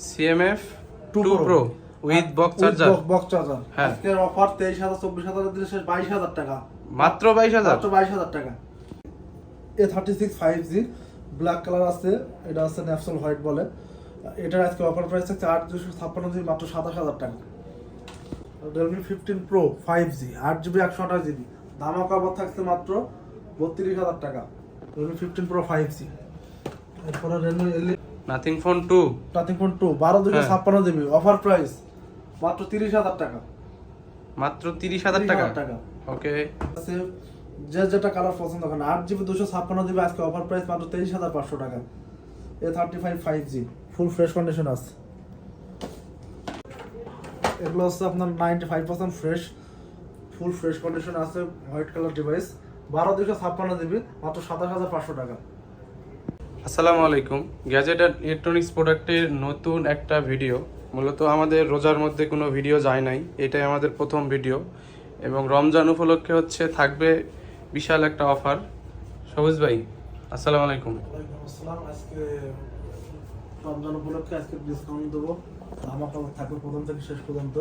CMF 2 Pro with box charger. Box charger হ্যাঁ। আজকের offer 23,000 24,000 দিলে শেষ 22,000 টাকা। মাত্র 22,000। মাত্র 22,000 টাকা। A36 5G ব্ল্যাক কালার আছে, এটা আছে ন্যাপসল হোয়াইট বলে। এটার আজকে অফার প্রাইস থাকছে 8,256 জিবি মাত্র 27,000 টাকা। Realme 15 Pro 5G 8GB 128GB ধামাকা অফার থাকছে মাত্র 32,000 টাকা। Realme 15 Pro 5G। এরপরে Realme nothing phone 2 Nothing Phone 2 12,256GB offer price মাত্র 30,000 টাকা। মাত্র 30,000 টাকা। ওকে, আছে যে যেটা কালার পছন্দ করেন 8GB 256GB আজকে অফার প্রাইস মাত্র 23,500 টাকা। A35 5G full fresh condition আছে। এগুলো হচ্ছে আপনার 95% ফ্রেশ, ফুল ফ্রেশ কন্ডিশন আছে, হোয়াইট কালার ডিভাইস 12,256GB মাত্র 27,500 টাকা। আসসালামু আলাইকুম। গ্যাজেট অ্যান্ড ইলেকট্রনিক্স প্রোডাক্টের নতুন একটা ভিডিও। মূলত আমাদের রোজার মধ্যে কোনো ভিডিও যায় নাই, এটাই আমাদের প্রথম ভিডিও এবং রমজান উপলক্ষে হচ্ছে থাকবে বিশাল একটা অফার। সবুজ ভাই আসসালামু আলাইকুম। ওয়ালাইকুম আসসালাম। আজকে রমজান উপলক্ষে আজকে ডিসকাউন্ট দেবো, আমার খবর থাকবে প্রথম থেকে শেষ পর্যন্ত।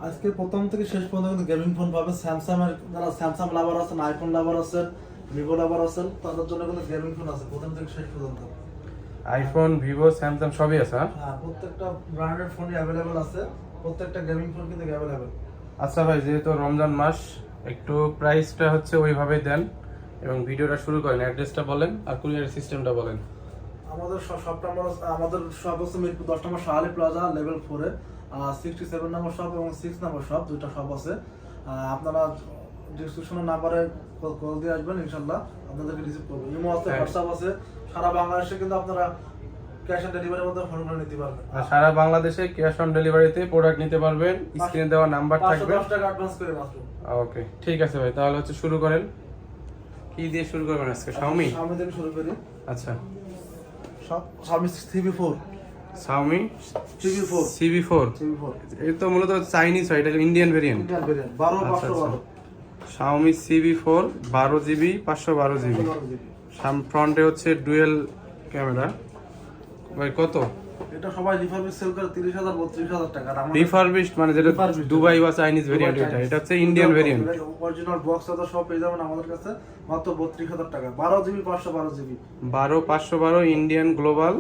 আজকে প্রথম থেকে শেষ পর্যন্ত কিন্তু গেমিং ফোন পাবে। স্যামসাং এর যারা স্যামসাং লাভার আছেন, আইফোন লাভার আছেন, ভিভো লাভার আছেন, তাদের জন্য কিন্তু গেমিং ফোন আছে প্রথম থেকে শেষ পর্যন্ত। আইফোন, ভিভো, স্যামসাং সবই আছে। হ্যাঁ, প্রত্যেকটা ব্র্যান্ডের ফোনই অ্যাভেলেবেল আছে, প্রত্যেকটা গেমিং ফোন কিন্তু অ্যাভেলেবেল। আচ্ছা ভাই, যেহেতু রমজান মাস একটু প্রাইসটা হচ্ছে ওইভাবেই দেন এবং ভিডিওটা শুরু করেন। অ্যাড্রেসটা বলেন আর কুরিয়ার সিস্টেমটা বলেন। আমাদের শপটা আমাদের শপ হচ্ছে মিরপুর 10 নম্বর শাহালি প্লাজা লেভেল 4-এ 67 নম্বর শপ এবং 6 নম্বর শপ, দুইটা শপ আছে। আপনারা ডিসক্রিপশনের নাম্বারে কল দিয়ে আসবেন, ইনশাআল্লাহ আপনাদেরকে রিসিভ করবো। ইমো আছে, হোয়াটসঅ্যাপ আছে, সারা বাংলাদেশে কিন্তু আপনারা ক্যাশ অন ডেলিভারির মধ্যে ফোনগুলো নিতে পারবেন। আর সারা বাংলাদেশে ক্যাশ অন ডেলিভারিতে প্রোডাক্ট নিতে পারবেন। স্ক্রিনে দেওয়া নাম্বার থাকবে। 510 টাকা অ্যাডভান্স করে মাত্র। ওকে, ঠিক আছে ভাই, তাহলে হচ্ছে শুরু করেন। কি দিয়ে শুরু করবেন আজকে? শাওমি। শাওমি থেকে শুরু করি। আচ্ছা, Xiaomi CB4 Xiaomi CB4 CB4 এই তো মূলত চাইনিজ হয়, এটা Indian variant. Indian variant 12/512 Xiaomi CB4 12GB 512GB। ফ্রন্টে হচ্ছে ডুয়েল ক্যামেরা। ভাই কত? এটা সবাই রিফারবিশ সেল করে 30,000 32,000 টাকা। আর আমাদের রিফারবিশড মানে যেটা Refurbished, দুবাই বা চাইনিজ ভেরিয়েন্ট, এটা হচ্ছে ইন্ডিয়ান ভেরিয়েন্ট। অরিজিনাল বক্স আছে, সব পেয়ে যাবেন আমাদের কাছে মাত্র 32,000 টাকা। 12GB 512GB 12512 Indian global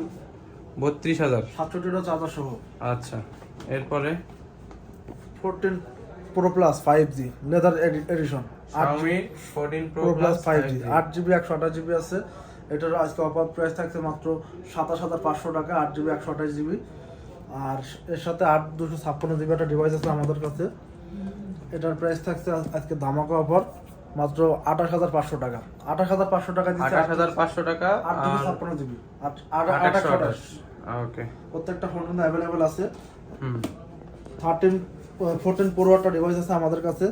32,000। 67টা charger সহ। আচ্ছা, এরপরে 14 Pro Plus 5G leather addition. Xiaomi 14 Pro Pro Plus Plus 5G 8GB 128GB আছে। এটার আজকে অফার প্রাইস থাকছে মাত্র 27,500 টাকা, 8GB 128GB। আর এর সাথে 8/256GB একটা ডিভাইস আছে আমাদের কাছে। এটার প্রাইস থাকছে আজকে ধামাকা অফার মাত্র 28,500 টাকা। 28,500 টাকা দিচ্ছে 28,500 টাকা। 8/256GB 828। ওকে, প্রত্যেকটা ফোন কিন্তু অ্যাভেলেবেল আছে। হুম 14 Pro একটা ডিভাইস আছে আমাদের কাছে,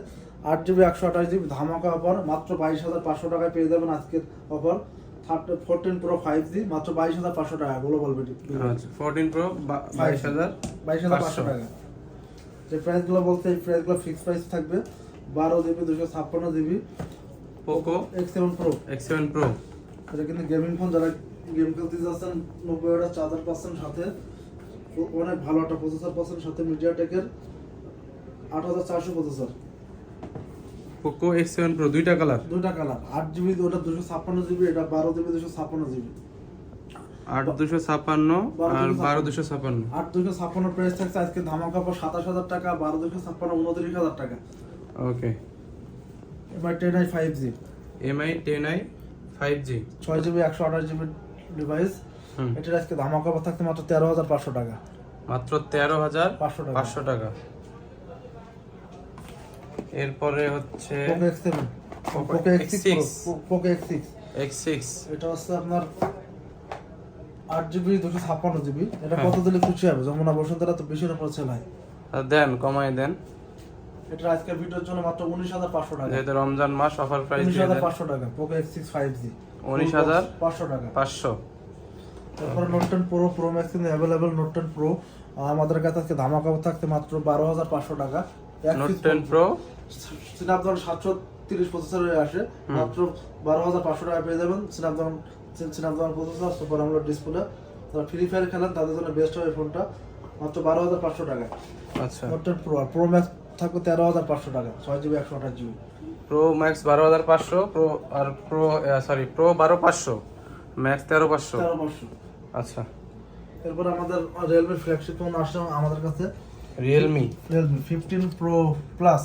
8GB 128GB ধামাকা অফার মাত্র 22,500 টাকায় পেয়ে যাবেন আজকের অফার। 14 Pro 5G মাত্র 22,500 টাকা গ্লোবাল ভিডিও। আচ্ছা, 14 Pro 22,500 টাকা। যে প্রাইসগুলো বলতে এই প্রাইসগুলো ফিক্স প্রাইস থাকবে। 12GB 256GB Poco X7 Pro। X7 Pro এটা কিন্তু গেমিং ফোন, যারা গেম খেলতে যাচ্ছেন 90 চার্জার পাচ্ছেন, সাথে অনেক ভালো একটা প্রসেসর পাচ্ছেন, সাথে মিডিয়াটেকের 8400 প্রসেসর। Poco X7 Pro দুইটা কালার। 8GB ওটা 256GB, এটা 12GB 256GB। 8,256 আর 12,256। 8,256 প্রাইস থাকছে আজকে ধামাকা অফার 27,000 টাকা, 12,256 29,000 টাকা। ওকে, এবার 10i 5G MI 10i 5G 6GB 128GB device. এটার আজকে ধামাকা অফার থাকছে মাত্র 13,500 টাকা। মাত্র 13,500 টাকা। এরপরে হচ্ছে Poco X7 Poco Poco X6 Poco X6 X6। এটা হচ্ছে আপনার 8GB 256GB। এটা কত দিলে খুশি হবে? যমুনা বসুন্ধরা তো বেশি উপর সেল হয়। দেন, কমায় দেন। এটা আজকের ভিডিওর জন্য মাত্র 19,500 টাকা। যেহেতু রমজান মাস অফার প্রাইস দিয়ে দেন। 19,500 টাকা Poco X6 5G 19,500 টাকা। 500। তারপরে Note 10 Pro Pro Max কিন্তু अवेलेबल। Note 10 Pro আমাদের কাছে আজকে ধামাকা অফার থাকতে মাত্র 12,500 টাকা। Note 10 Pro স্ন্যাপড্রাগন 730 প্রসেসরে আসে, মাত্র 12,500 টাকা পেয়ে যাবেন। Snapdragon processor, super AMOLED display, যারা ফ্রি ফায়ার খেলেন তাদের জন্য বেস্ট হবে ফোনটা, মাত্র 12,500 টাকা। আচ্ছা, নোট 10 প্রো, প্রো ম্যাক্স থাকবে 13,500 টাকা, 6GB 128GB। Pro max 12,500, pro আর প্রো সরি প্রো 12,500, ম্যাক্স 13,500। 13,500। আচ্ছা, এরপর আমাদের রিয়েলমি ফ্ল্যাগশিপ ফোন আসছে আমাদের কাছে, Realme 15 pro plus.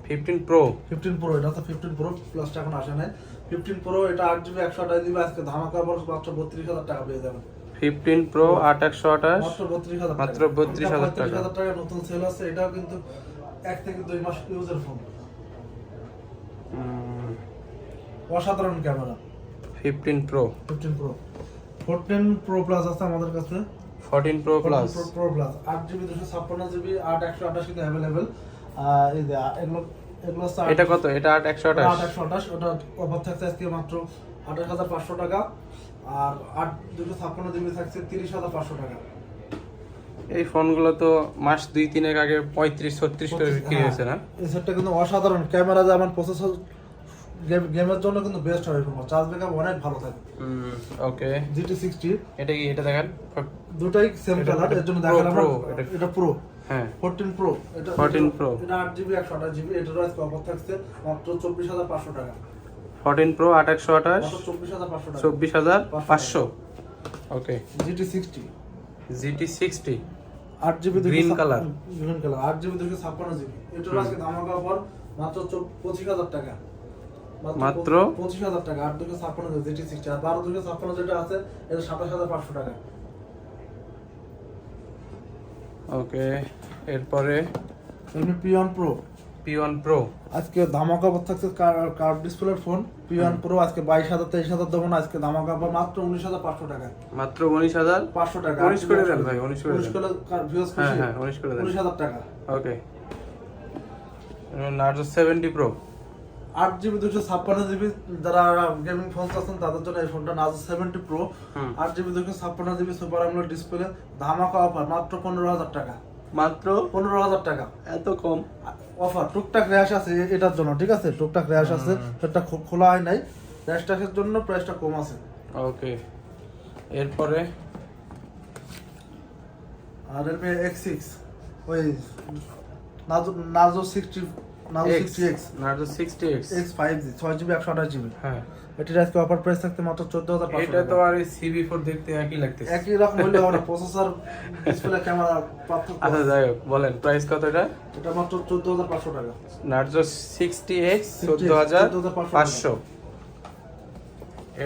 15 pro 15 pro, এটা তো 15 প্রো প্লাসটা এখন আসে নাই। 15 প্রো এটা 8GB 128GB, আজকে ধামাকা অফার মাত্র 32,000 টাকা পেয়ে যাবেন। 15 প্রো 8 128 মাত্র 32,000 টাকা, মাত্র 32,000 টাকা। 32,000 টাকা নতুন সেল আছে। এটাও কিন্তু 1 থেকে 2 মাস ইউজের ফোন, অসাধারণ camera. 15 pro 15 pro, 14 pro plus আছে আমাদের কাছে। 14 pro plus, pro plus 8GB 256GB 8 128 কিন্তু अवेलेबल। এই যে এগুলো এটা কত? এটা 8 128, 8 128, ওটা অফার থাকছে আজকে মাত্র 28,500 টাকা। আর 8 256GB থাকছে 30,500 টাকা। এই ফোনগুলো তো মাস 2-3 আগে 35-36 করে বিক্রি হয়েছে না? এই সেটটা কিন্তু অসাধারণ ক্যামেরা, যেমন প্রসেসর গেমের জন্য কিন্তু বেস্ট হবে ফোন, চার্জ ব্যাকআপ অনেক ভালো থাকে। ওকে, GT60 এটা কি? এটা দেখেন, দুটাই সেম কালার, এর জন্য দেখালাম। এটা প্রো, হ্যাঁ 14 প্রো, এটা 14 প্রো, এটা 8GB 128GB, এটার আজকে অফার থাকছে মাত্র 24,500 টাকা। 14 প্রো 8 128 মাত্র 24,500 টাকা। 24,500। ওকে, GT60 GT60 8GB green colour, 8GB 256GB, এটার আজকে ধামাকা অফার মাত্র 25,000 টাকা। মাত্র 25,000 টাকা। 8 256 GT60, আর 12 256 যেটা আছে এটা 27,500 টাকা। ওকে, এরপরে Realme P1 Pro, P1 Pro আজকে ধামাকা অফার থাকছে, কার্ভ ডিসপ্লের ফোন। P1 Pro আজকে 22,000 23,000 দেবো না, আজকে ধামাকা অফার মাত্র 19,500 টাকা। মাত্র 19,500 টাকা। 19 করে দেন ভাই, 19 করে 19 দেন। করে ভিউয়ার্স খুশি। হ্যাঁ 19 করে দেন। 19,000 টাকা। ওকে, Narzo 70 Pro 8GB 256GB, যারা গেমিং ফোন চাচ্ছেন তাদের জন্য এই ফোনটা Narzo 70 Pro। 8GB 256GB super AMOLED display, ধামাকা অফার মাত্র 15,000 টাকা। মাত্র 15,000 টাকা এত কম? অফার। টুকটাক র্যাশ আছে এটার জন্য, ঠিক আছে, টুকটাক র্যাশ আছে, সেটা খোলা হয় নাই, র্যাশটাকের জন্য প্রাইসটা কম আছে। ওকে, এরপরে আর Realme X6, ওই Narzo 60, Narzo 60X, Narzo 60X X 5G 6GB 128GB। হ্যাঁ, এটির আজকে অফার প্রাইস থাকতে মাত্র 14,500 এটা টাকা। তো আর এই CB4 দেখতে একই লাগতেছে। একই রকম হলে হবে, প্রসেসর ডিসপ্লে ক্যামেরা পার্থক্য আচ্ছা আছে। যাই হোক, বলেন প্রাইস কত এটা? এটা মাত্র 14,500 টাকা। Narzo 60X 14,500।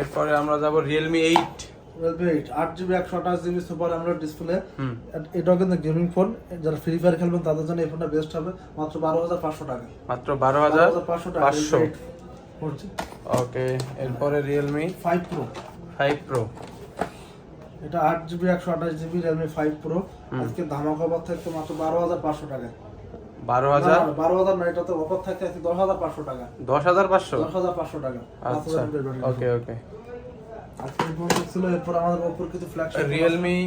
এরপরে আমরা যাব Realme 8 Realme 8 8GB 128GB super AMOLED display. এটাও কিন্তু গেমিং ফোন, যারা ফ্রি ফায়ার খেলবেন তাদের জন্য এই ফোনটা বেস্ট হবে, মাত্র 12,500 টাকা। মাত্র 12,500 টাকা। পড়ছে। ওকে, এরপরে Realme 5 Pro, 5 Pro এটা 8GB 128GB Realme 5 Pro, আজকে ধামাকা অফার থাকতে মাত্র 12,500 টাকা। 12,000 12,000 না, এটাতে অফার থাকতে আজকে 10,500 টাকা। 10,500। 10,500 টাকা। আচ্ছা, ওকে ওকে। আজকে এই ফোনটা ছিল, এরপর আমাদের অপর কিছু ফ্ল্যাগশিপ Realme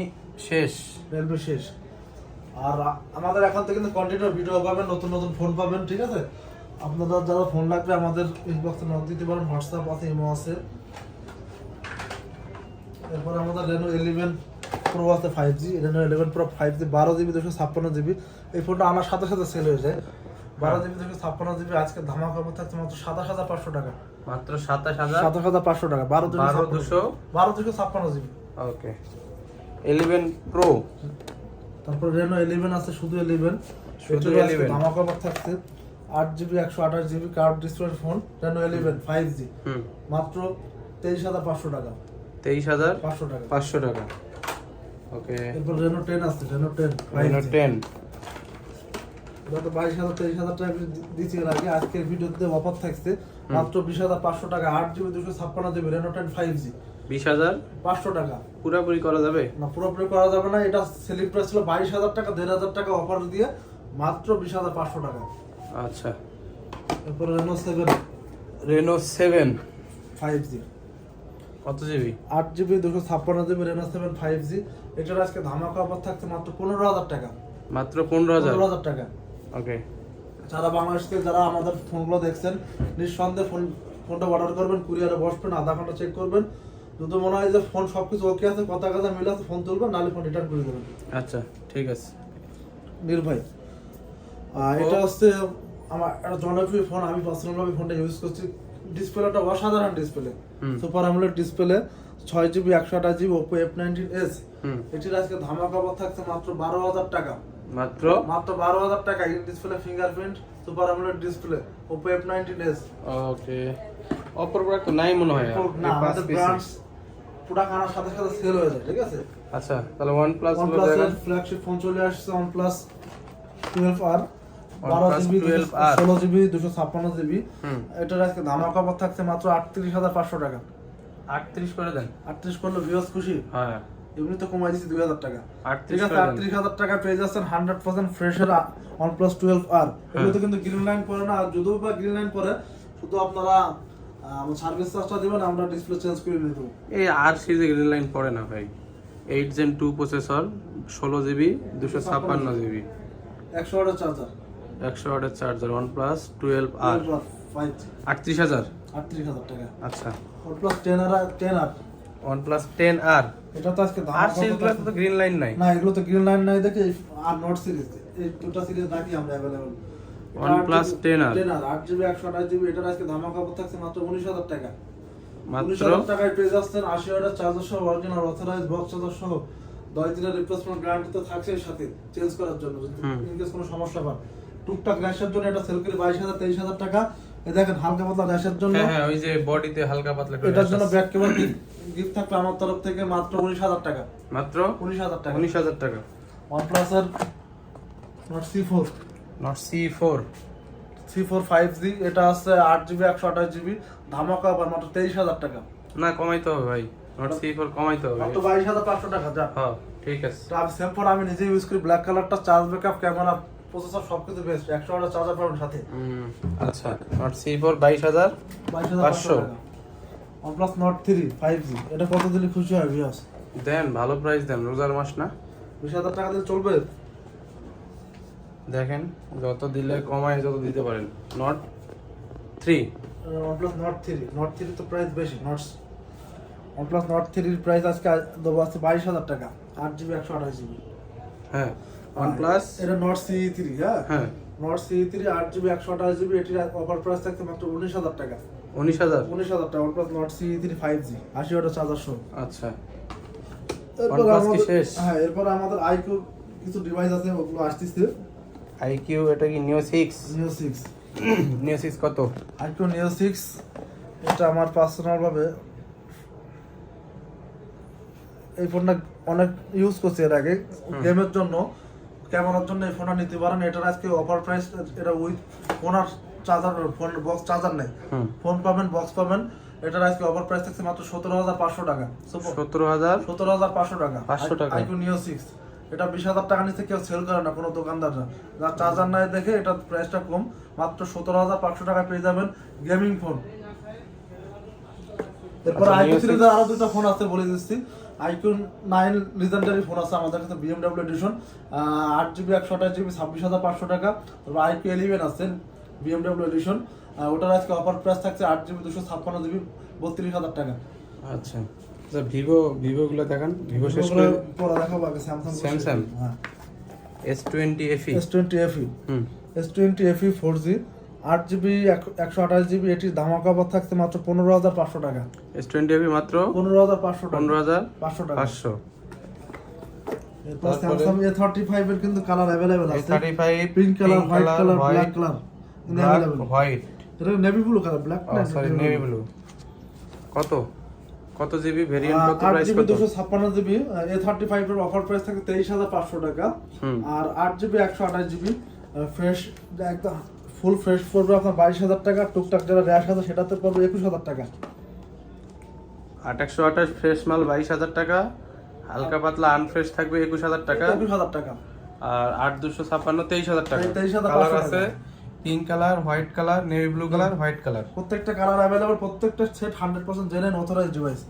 শেষ। Realme শেষ। আর আমাদের এখন থেকে কিন্তু কন্টিনিউ ভিডিও পাবেন, নতুন নতুন ফোন পাবেন, ঠিক আছে। আপনারা যারা ফোন লাগবে আমাদের ইনবক্সে নক দিতে পারেন, হোয়াটসঅ্যাপ আছে, ইমো আছে। এরপর আমাদের Reno 11 Pro আছে 5G, Reno 11 Pro 5G 12GB 256GB। এই ফোনটা আমার সাথে সাথে সেল হয়ে যায়। 12GB 256GB আজকে ধামাকা অফার থাকছে মাত্র 27,500 টাকা। মাত্র 27,000 27,500 টাকা। 12,256GB। ওকে, 11 Pro, তারপর Reno 11 আছে, শুধু 11, শুধু এটারও আজকে 11 ধামাকা অফার থাকছে 8GB 128GB curve display phone Reno 11 5G, মাত্র 23,500 টাকা। 23,500 টাকা। 500 টাকা। ওকে, এরপর Reno 10 আছে, Reno 10 Reno 10 গত 22,000 23,000 টাকা দিচ্ছি এর আগে, আজকের ভিডিওতে অফার থাকছে মাত্র 20,500 টাকা। 8GB 256GB Reno 10 5G 20,500 টাকা। পুরোপুরি করা যাবে না, পুরোপুরি করা যাবে না, এটা সেলিং প্রাইস ছিল 22,000 টাকা, 1,500 টাকা অফার দিয়ে মাত্র 20,500 টাকা। আচ্ছা, এরপর Reno 7 Reno 7 5G কত GB? 8GB 256GB Reno 7 5G, এটার আজকে ধামাকা অফার থাকছে মাত্র 15,000 টাকা। মাত্র 15,000 টাকা। ওকে, যারা বাংলাদেশ থেকে যারা আমাদের ফোনগুলো দেখছেন, নিঃসন্দেহে ফোনটা অর্ডার করবেন, কুরিয়ারে বসবেন, আধা ঘন্টা চেক করবেন, যদি মনে হয় যে ফোন সবকিছু ওকে আছে, কথা কথা মিলে আছে, ফোন তুলবেন, নাহলে ফোন রিটার্ন করে দেবেন। আচ্ছা ঠিক আছে। নীল ভাই, এটা হচ্ছে আমার একটা জনপ্রিয় ফোন, আমি পার্সোনালভাবে ফোনটা ইউজ করছি। ডিসপ্লেটা অসাধারণ display, super AMOLED display, 6GB 128GB Oppo F19s। এটির আজকে ধামাকা অফার থাকছে মাত্র 12,000 টাকা। মাত্র 12,000 টাকা। In display fingerprint super AMOLED display Oppo F19s। ওকে, অপর প্রোডাক্ট তো নাই মনে হয় আর। না, আমাদের ব্র্যান্ডস প্রোডাক্ট আনার সাথে সাথে সেল হয়ে যায়, ঠিক আছে? আচ্ছা, তাহলে OnePlus OnePlus এর ফ্ল্যাগশিপ ফোন চলে আসছে, OnePlus 12R, 12GB 16GB 256GB। এটার আজকে ধামাকা অফার থাকছে মাত্র 38,500 টাকা। 38 করে দেন। 38 করলে ভিউয়ার্স খুশি? হ্যাঁ, এমনি তো কমাই দিয়েছি 2,000 টাকা। 38 ঠিক আছে, 38,000 টাকা পেয়ে যাচ্ছেন 100% ফ্রেশের OnePlus 12R। এগুলোতে কিন্তু গ্রিন লাইন পড়ে না, আর যদিও বা গ্রিন লাইন পড়ে, শুধু আপনারা সার্ভিস চার্জটা দিবেন, আমরা ডিসপ্লে চেঞ্জ করে নিয়ে দেবো। এই আর সিরিজে গ্রিন লাইন পড়ে না ভাই। 8 Gen 2 প্রসেসর, 16GB 256GB, 100 ওয়াটের চার্জার, 100 ওয়াটের চার্জার, OnePlus 12R, 5G, 38,000। 38,000 টাকা। আচ্ছা, OnePlus 10R, OnePlus 10R। এটা তো আজকে আর ধামাকা সিরিজগুলোতে তো গ্রিন লাইন নাই। না, এগুলো তো গ্রিন লাইন নাই দেখে। আর নোট সিরিজ, এই দুটো সিরিজ রাখি আমরা available. OnePlus 10R 8GB 128GB, এটার আজকে ধামাকা অফার থাকছে মাত্র 19,000 টাকা। মাত্র 19,000 টাকায় পেয়ে যাচ্ছেন 80 ওয়াটের চার্জার সহ, অরিজিনাল অথরাইজড বক্স চার্জার সহ। 10 দিনের রিপ্লেসমেন্ট গ্যারান্টি তো থাকছে এর সাথে, চেঞ্জ করার জন্য যদি ইনকেস কোনো সমস্যা হয়। টুকটাক র্যাশের জন্য এটা সেল করে 22,000 23,000 টাকা। এই দেখেন হালকা পাতলা র্যাশের জন্য, হ্যাঁ ওই যে বডিতে হালকা পাতলা করে এটার জন্য ব্যাক কেবল গিফট থাকবে আমার তরফ থেকে মাত্র 19,000 টাকা। মাত্র 19,000 টাকা। 19,000 টাকা। OnePlus এর Note C4, Note C4 5G, এটা আছে 8GB 128GB, ধামাকা অফার মাত্র 23,000 টাকা। না, কমাইতে হবে ভাই। Note C4 কমাইতে হবে। মাত্র 22,500 টাকা। যা, হ্যাঁ ঠিক আছে। তো আমি সেম ফোন আমি নিজে ইউজ করি, ব্ল্যাক কালারটা, চার্জ ব্যাকআপ, ক্যামেরা, প্রসেসর সবকিছু বেস্ট। 100 ওয়াটের চার্জার পাবেন সাথে। আচ্ছা, Note C4 22,500 22,500 টাকা। OnePlus Note 3 5G, এটা কত দিলে খুশি হয় ভিউয়ার্স? দেন, ভালো প্রাইস দেন, রোজার মাস না। 20,000 টাকা দিলে চলবে? দেখেন যত দিলে কমায়, যত দিতে পারেন। Note 3 OnePlus Note 3 তো প্রাইস বেশি। OnePlus Note 3 এর প্রাইস আজকে দেবো আছে 22,000 টাকা, 8GB 128GB। হ্যাঁ, OnePlus এটা Note CE 3, হ্যাঁ Note CE 3 8GB 128GB, এটির অফার প্রাইস থাকছে মাত্র 19,000 টাকা। 19,000 টাকা। OnePlus Note CE 3 5G 80 ওয়াটের চার্জার সহ। আচ্ছা, এরপর OnePlus কি আমাদের, শেষ? হ্যাঁ, এরপর আমাদের IQ কিছু ডিভাইস আছে, ওগুলো আসতেছে। IQ, এটা কি Neo 6? Neo 6, Neo 6 কত? IQ Neo 6, এটা আমার পার্সোনাল ভাবে এই ফোনটা অনেক ইউজ করছি এর আগে, গেমের জন্য, ক্যামেরার জন্য এই ফোনটা নিতে পারেন। এটার আজকে অফার প্রাইস, এটা উইথ ফোন আর চার্জার, ফোন বক্স চার্জার নেই, ফোন পাবেন, বক্স পাবেন। এটার আজকে অফার প্রাইস থাকছে মাত্র 17,500 টাকা। 17,500 টাকা। 500 টাকা। IQ Neo 6, এটা 20,000 টাকা নিচে কেউ সেল করে না, কোনো দোকানদাররা। যার চার্জার নাই দেখে এটা প্রাইসটা কম, মাত্র 17,500 টাকা পেয়ে যাবেন গেমিং ফোন। এরপর আচ্ছা, IQ Neo সিরিজের আরো দুটো ফোন আছে, বলে দিচ্ছি। IQ 9 লিজেন্ডারি ফোন আছে আমাদের কাছে, BMW এডিশন, 8GB 128GB 26,500 টাকা। তারপর IQ 11 আছে BMW এডিশন, ওটার আজকে অফার প্রাইস থাকছে 8GB 256GB 32,000 টাকা। আচ্ছা, ভিভো গুলো দেখান। ভিভো শেষ এগুলো করে পরে দেখাবো আগে। স্যামসাং হ্যাঁ, S20 FE। S20 FE, S20 FE 4G 8GB 128GB, এটির ধামাকা অফার থাকছে মাত্র 15,500 টাকা। S20 FE মাত্র 15,500 টাকা। 15,500 টাকা। 500। এরপর Samsung A35 এর কিন্তু কালার अवेलेबल আছে। A35 pink colour, white colour, black colour available. White, এটা নেভি ব্লু কালার, ব্ল্যাক না, সরি নেভি ব্লু। কত জিবি ভেরিয়েন্ট, কত প্রাইস, 8GB কত? 256GB, A35 এর অফার প্রাইস থাকে 23,500 টাকা। আর 8GB 128GB ফ্রেশ, একদম ফুল ফ্রেশ পড়বে আপনার 22,000 টাকা। টুকটাক যারা র্যাশ আছে সেটাতে পড়বে 21,000 টাকা। 828 ফ্রেশ মাল 22,000 টাকা, হালকা পাতলা আনফ্রেশ থাকবে 21,000 টাকা, 21,000 টাকা। আর 8,256 23,000 টাকা। 23,500 কালার আছে pink colour, white colour, navy blue colour, white colour. প্রত্যেকটা কালার अवेलेबल, প্রত্যেকটা সেট 100% জেনুইন অথরাইজড ডিভাইস।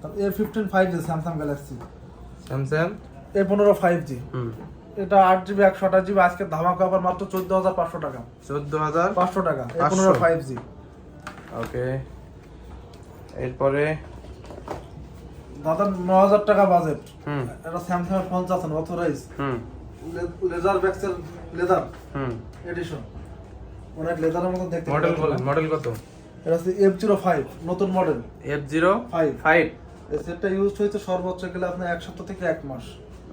তারপর A15 5G Samsung Galaxy, Samsung A15 5G, এটা 8GB 128GB, আজকে ধামাকা অফার মাত্র 14,500 টাকা। 14,500 টাকা, A15 5G। ওকে, এরপরে দাদা 9000 টাকা বাজেট। হুম এটা স্যামসাং এর ফোন চাচ্ছেন অথরাইজ হুম লেজার ব্যাক্সের লেদার হুম এডিশন, অনেক লেদারের মতো দেখতে। মডেল বলেন, মডেল কত? এটা হচ্ছে F05 নতুন মডেল F05। এই সেটটা ইউজ হয়েছে সর্বোচ্চ গেলে আপনার 1 সপ্তাহ থেকে 1 মাস।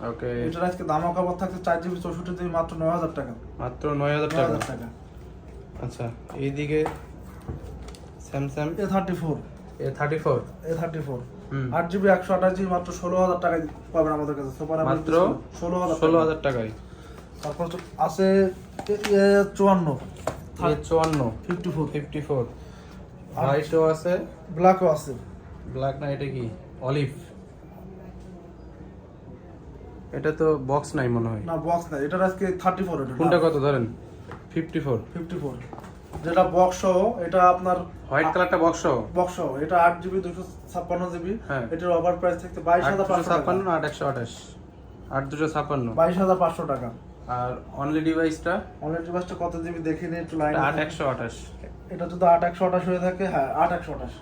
ওকে, এটার আজকে দাম অফার থাকছে 4GB 64GB মাত্র 9000 টাকা। মাত্র 9000 টাকা। 9000 টাকা। আচ্ছা, এইদিকে স্যামসাং A34 A34 হুম 8GB 128GB মাত্র 16000 টাকায় পাবেন আমাদের কাছে। সুপার মাত্র 16000 টাকায়। তারপর আছে A54 A54 হোয়াইটও আছে, ব্ল্যাকও আছে। ব্ল্যাক না, এটা কি অলিভ? এটা তো বক্স নাই মনে হয়। না বক্স না, এটার আজকে 34। এটা কোনটা কত ধরেন? 54 যেটা বক্স সহ, এটা আপনার হোয়াইট কালারটা বক্স বক্স সহ, এটা 8GB 256GB। হ্যাঁ। এটার অফার প্রাইস থাকছে 22500 টাকা। 856 না 8128? 8256। 22500 টাকা। আর অনলি ডিভাইসটা অনলাইন ডিভাইসটা কত জিবি দেখে নিয়ে একটু লাইন। 8128। এটা যদি 8128 হয়ে থাকে, হ্যাঁ 8128।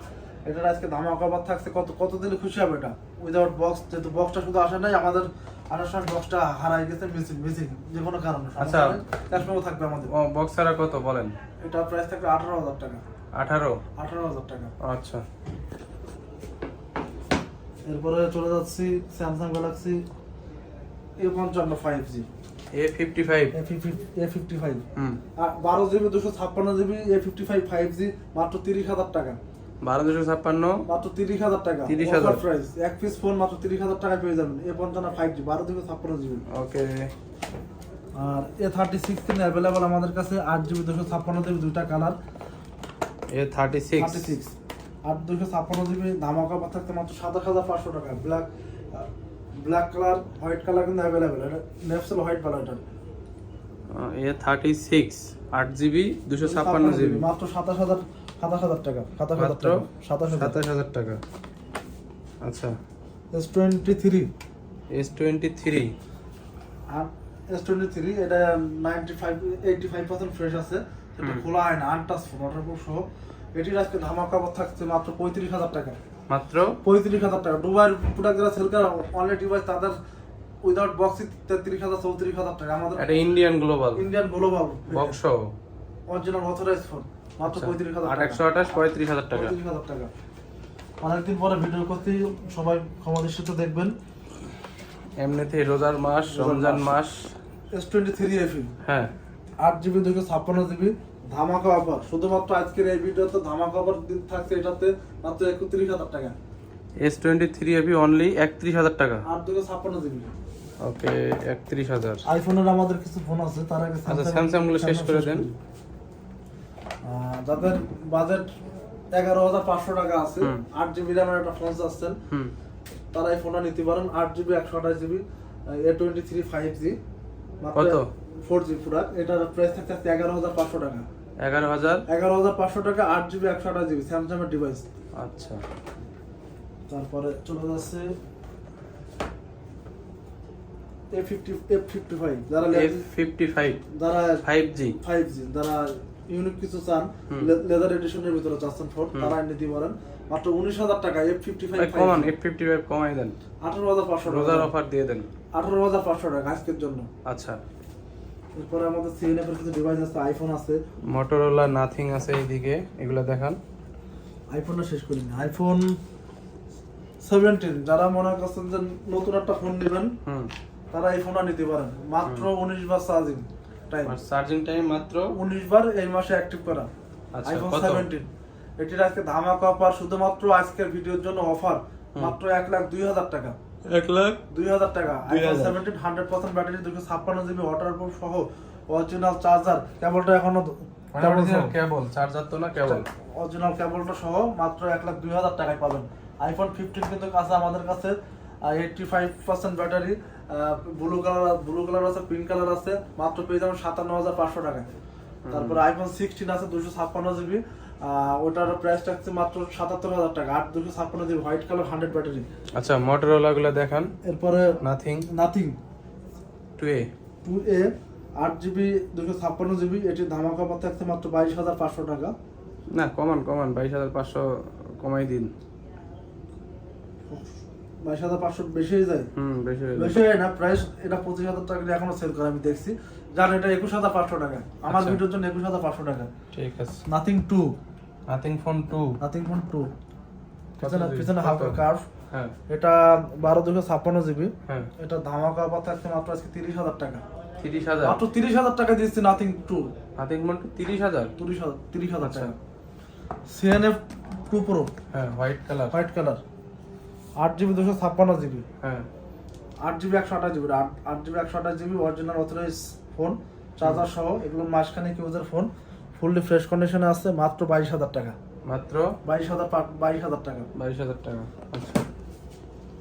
এটার আজকে ধামাকা অফার থাকছে। কত দিলে খুশি হবে এটা উইদাউট বক্স? যেহেতু বক্সটা শুধু আসে নাই, আমাদের আনার সময় বক্সটা হারাই গেছে, মিসিং যে কোনো কারণে। আচ্ছা, ক্যাশমেও থাকবে আমাদের। ও বক্স ছাড়া কত বলেন? এটা প্রাইস থাকবে 18000 টাকা। 18000 টাকা। আচ্ছা, এরপরে চলে যাচ্ছি Samsung Galaxy A55 5G A55 হুম 12GB 256GB A55 5G মাত্র 30000 টাকা। 12256 মাত্র 30000 টাকা। 30000 অফার প্রাইস, এক পিস ফোন মাত্র 30000 টাকায় পেয়ে যাবেন। A55 5G 12GB 56GB। ওকে। আর A36 কিনে अवेलेबल আমাদের কাছে 8GB 256GB দুইটা কালার। A36 8 256GB ধামাকা অফার থাকতে মাত্র 27500 টাকা। ব্ল্যাক কালার, হোয়াইট কালার কিন্তু अवेलेबल। এটা নেফসেল হোয়াইট কালার। এটা A36 8GB 256GB মাত্র 27000 টাকা। 27000 টাকা। আচ্ছা, S23 আর S23 এটা 85% ফ্রেশ আছে। এটা খোলা হয় না, আনটাচ ফোন, ওয়াটারপ্রুফ সহ। এটির আজকে ধামাকা অফার থাকছে মাত্র 35000 টাকা। মাত্র 35000 টাকা। দুবাইয়ের প্রোডাক্ট যারা সেল করে অনলাইন ডিভাইস, তাদের উইদাউট বক্স 33000 34000 টাকা। আমাদের এটা Indian global box original authorize phone মাত্র 35000 টাকা। 8128 35000 টাকা। 35000 টাকা। অনেকদিন পরে ভিডিও করতে, সবাই ক্ষমা দৃষ্টিতে দেখবেন। এমনিতে রোজার মাস, রমজান মাস। S23 FE হ্যাঁ 8GB 256GB ধামাকা অফার। শুধুমাত্র আজকের এই ভিডিওতে ধামাকা অফার থাকছে এটাতে মাত্র 31000 টাকা। S23 FE অনলি 31000 টাকা। 8 256GB। ওকে, 31000। আইফোনের আমাদের কিছু ফোন আছে, তার আগে আচ্ছা, স্যামসাং গুলো শেষ করে দেন। যাদের বাজেট 11500 টাকা আছে, 8GB র্যামের একটা ফোন চাচ্ছেন, তারা এই ফোনটা নিতে পারেন। 8GB 128GB A23 5G কত? 4G product. এটার প্রাইস থাকছে 11500 টাকা। 11500 টাকা। 8GB 128GB স্যামসাং এর ডিভাইস। আচ্ছা, তারপরে চলে যাচ্ছে F55 যারা F55 যারা 5G যারা ইউনিক কিছু চান, লেদার এডিশনের ভিতরে চাচ্ছেন ফোন, তারা নিতে পারেন মাত্র 19000 টাকা। F55 কমান F55 কমাই দেন। 18500 রোজার অফার দিয়ে দেন। 18500 টাকা আজকের জন্য। আচ্ছা, এরপরে আমাদের সিএনএফ এর কিছু ডিভাইস আছে, আইফোন আছে, মোটরোলা নাথিং আছে এইদিকে, এগুলো দেখান। আইফোনটা শেষ করি না। আইফোন 17 যারা মনে করছেন যে নতুন একটা ফোন নেবেন, তারা এই ফোনটা নিতে পারেন। মাত্র 19 বার চার্জিং টাইম মাত্র 19 বার এই মাসে অ্যাক্টিভ করা। আচ্ছা, আইফোন কত? 17 এটির আজকে ধামাকা অফার, শুধুমাত্র আজকের ভিডিওর জন্য অফার মাত্র 1,02,000 টাকা। 1,02,000 টাকা। আইফোন 17 100% ব্যাটারি 256GB ওয়াটারপ্রুফ সহ অরিজিনাল চার্জার, কেবলটা এখনো কেবল চার্জার তো না, কেবল অরিজিনাল কেবলটা সহ মাত্র 1,02,000 টাকায় পাবেন। আইফোন 15 কিন্তু আছে আমাদের কাছে 85% ব্যাটারি, ব্লু কালার আছে, পিঙ্ক কালার আছে, মাত্র পেয়ে যাবেন 57,500 টাকায়। তারপরে আইফোন 16 আছে 256GB, ওটার প্রাইস থাকছে মাত্র 77,000 টাকা। 8 256GB হোয়াইট কালার 100 ব্যাটারি। আচ্ছা, মোটরোলা গুলো দেখান। এরপরে নাথিং 2A 8GB 256GB, এটির ধামাকা অফার থাকছে মাত্র 22,500 টাকা। না, কমান 22500 কমাই দিন। 22,500 বেশি হয়ে যায়। বেশি হয়ে বেশি হয় না, প্রাইস এটা 25,000 টাকা দিয়ে এখনো সেল করে আমি দেখছি। জান এটা 21,500 টাকা, আমার আচ্ছা। ভিডিওর জন্য 21,500 টাকা। ঠিক আছে। Nothing 2, nothing phone 2 nothing phone 2 কত পিছনে জিবি? পিছনে কত? হালকা কার্ভ। হ্যাঁ এটা 12 জিবি। হ্যাঁ এটা ধামাকা অফার থাকছে মাত্র আজকে 30,000 টাকা। 30,000 মাত্র 30,000 টাকা দিচ্ছি নাথিং 2, নাথিং ফোন 30,000 30,000 টাকা। সিএনএফ 2 প্রো হ্যাঁ white colour white colour, 8GB 256GB, হ্যাঁ 8GB 128GB, 8GB 128GB original authorize phone, charger সহ। এগুলো মাসখানেক ইউজের ফোন, ফুললি ফ্রেশ কন্ডিশনে আছে, মাত্র 22,000 টাকা। মাত্র 22,000 টাকা। 22,000 টাকা। আচ্ছা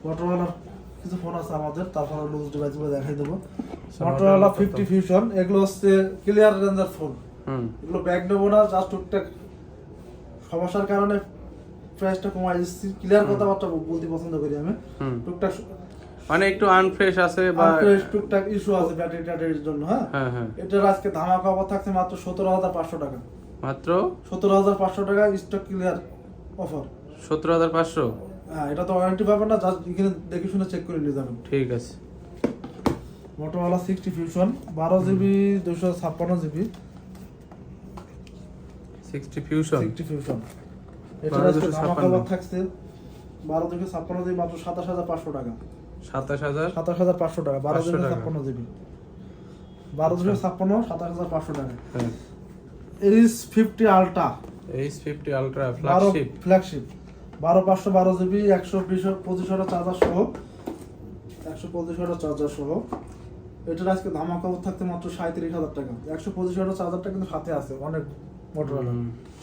মোটরোলার কিছু ফোন আছে আমাদের, তারপরে লুজ ডিভাইসগুলো দেখাই দেবো। আচ্ছা, মোটরোলা Motorola 50 ফিউশন, এগুলো হচ্ছে ক্লিয়ার রেঞ্জের ফোন। এগুলো ব্যাক দেবো না, জাস্ট টুকটাক সমস্যার কারণে প্রাইসটা কমাই দিচ্ছি। ক্লিয়ার কথাবার্তা বলতে পছন্দ করি আমি। টুকটাক মানে একটু আনফ্রেশ আছে বা টুকটাক ইস্যু আছে ব্যাটারির জন্য। হ্যাঁ হ্যাঁ হ্যাঁ এটার আজকে ধামাকা অফার থাকছে মাত্র 17,500 টাকা। মাত্র 17,500 টাকা স্টক ক্লিয়ার অফার। 17,500। হ্যাঁ এটা তো ওয়ারেন্টি পাবেন না, জাস্ট এখানে দেখে শুনে চেক করে নিয়ে যাবেন। ঠিক আছে। Motorola 60 fusion 12GB 256GB 60 fusion 60 fusion. এটা 12,256 ধামাকা অফার থাকছে 12,256GB মাত্র 27,500 টাকা। 27,000 27,500 টাকা 500 টাকা। 12,256GB 12,256 27,500 টাকা। হ্যাঁ এরিস 50 ultra H50 ultra flagship flagship 12,512GB 125 charger সহ, 125 চার্জার সহ। এটার আজকে ধামাকা অফার থাকতে মাত্র 37,000 টাকা। 125 চার্জারটা কিন্তু সাথে আছে অনেক মোটরোলা।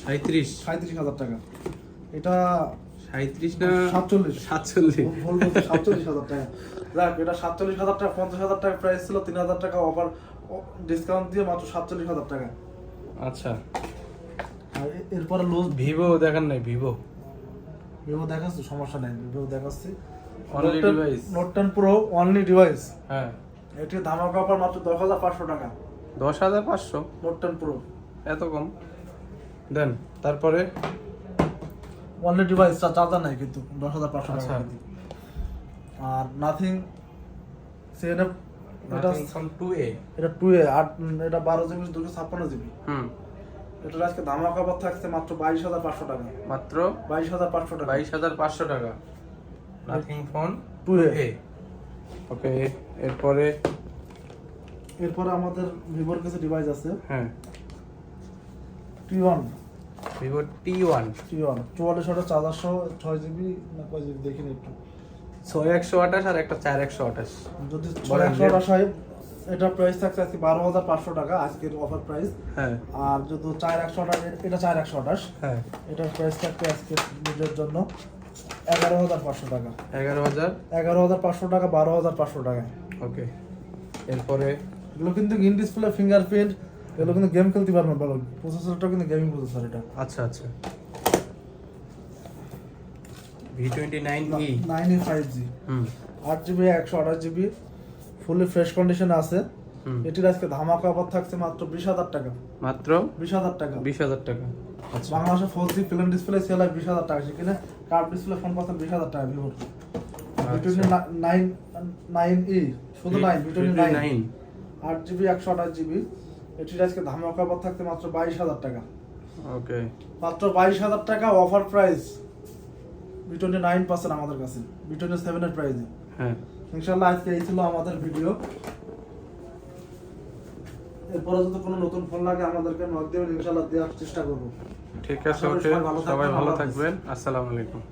37,000 টাকা। এটা 37 না 47 47 ভুল বলতে 47,000 টাকা। যাক এটা 47,000 টাকা, 50,000 টাকা প্রাইস ছিল, 3,000 টাকা অফার ডিসকাউন্ট দিয়ে মাত্র 47,000 টাকা। আচ্ছা আর এরপরে লুজ ভিভো দেখান নাই ভিভো ভিভো দেখাচ্ছি, সমস্যা নেই, ভিভো দেখাচ্ছি। Only device note 10 pro only device, হ্যাঁ এটি ধামাকা অফার মাত্র 10,500 টাকা। 10,500 নোট 10 প্রো এত কম দেন। তারপরে অনলি ডিভাইস, চার্জার নাই কিন্তু 10,500 আচ্ছা। টাকা কিন্তু। আর নাথিং সিএনএফ এটা নাথিং ফোন 2A এটা 2A এটা 12GB 256GB। হুম এটার আজকে ধামাকা অফার থাকছে মাত্র 22,500 টাকা। মাত্র 22,500 টাকা 22,500 টাকা নাথিং ফোন 2A। ওকে এরপরে এরপরে আমাদের ভিভোর কিছু ডিভাইস আছে। হ্যাঁ T1 ভিভো T1 44 চার্জার সহ 6GB না কয় জিবি দেখিনি একটু। 6128 আর একটা 4128 যদি বলেন 628 হয় এটা প্রাইস থাকছে আজকে 12,500 টাকা আজকের অফার প্রাইস। হ্যাঁ আর যদি 4128 এটা 4128 হ্যাঁ এটার প্রাইস থাকছে আজকে ভিডিওর জন্য 11,500 টাকা। 11,000 11,500 টাকা 12,500 টাকা। ওকে এরপরে এগুলো কিন্তু ইন ডিসপ্লে ফিঙ্গারপ্রিন্ট, এগুলো কিন্তু গেম খেলতে পারবেন ভালো। প্রসেসরটা কিন্তু গেমিং প্রসেসর এটা। আচ্ছা আচ্ছা V29e 9E 5G হুম 8GB 128GB ফুলি ফ্রেশ কন্ডিশনে আছে। হুম এটির আজকে ধামাকা অফার থাকছে মাত্র 20,000 টাকা। মাত্র 20,000 টাকা। 20,000 টাকা। আচ্ছা বাংলাদেশে 4G ফিল্ম ডিসপ্লে সেল হয় 20,000 টাকা, সেখানে কার্ভ ডিসপ্লে ফোন পাচ্ছেন 20,000 টাকা ভিভোর। V29e শুধু 9 V29 8GB 128GB এটির আজকে ধামাকা অফার থাকতে মাত্র 22,000 টাকা। ওকে মাত্র 22,000 টাকা অফার প্রাইস। V29 পাচ্ছেন আমাদের কাছে V27 এর প্রাইসে। হ্যাঁ ইনশাআল্লাহ আজকে এই ছিল আমাদের ভিডিও। এরপরে যদি কোনো নতুন ফোন লাগে আমাদেরকে নক দেবেন, ইনশাআল্লাহ দেওয়ার চেষ্টা করব। ঠিক আছে আশা করি ওকে সবাই ভালো সবাই থাকবেন, ভালো আল্লাহ হাফেজ। থাকবেন। আসসালামু আলাইকুম।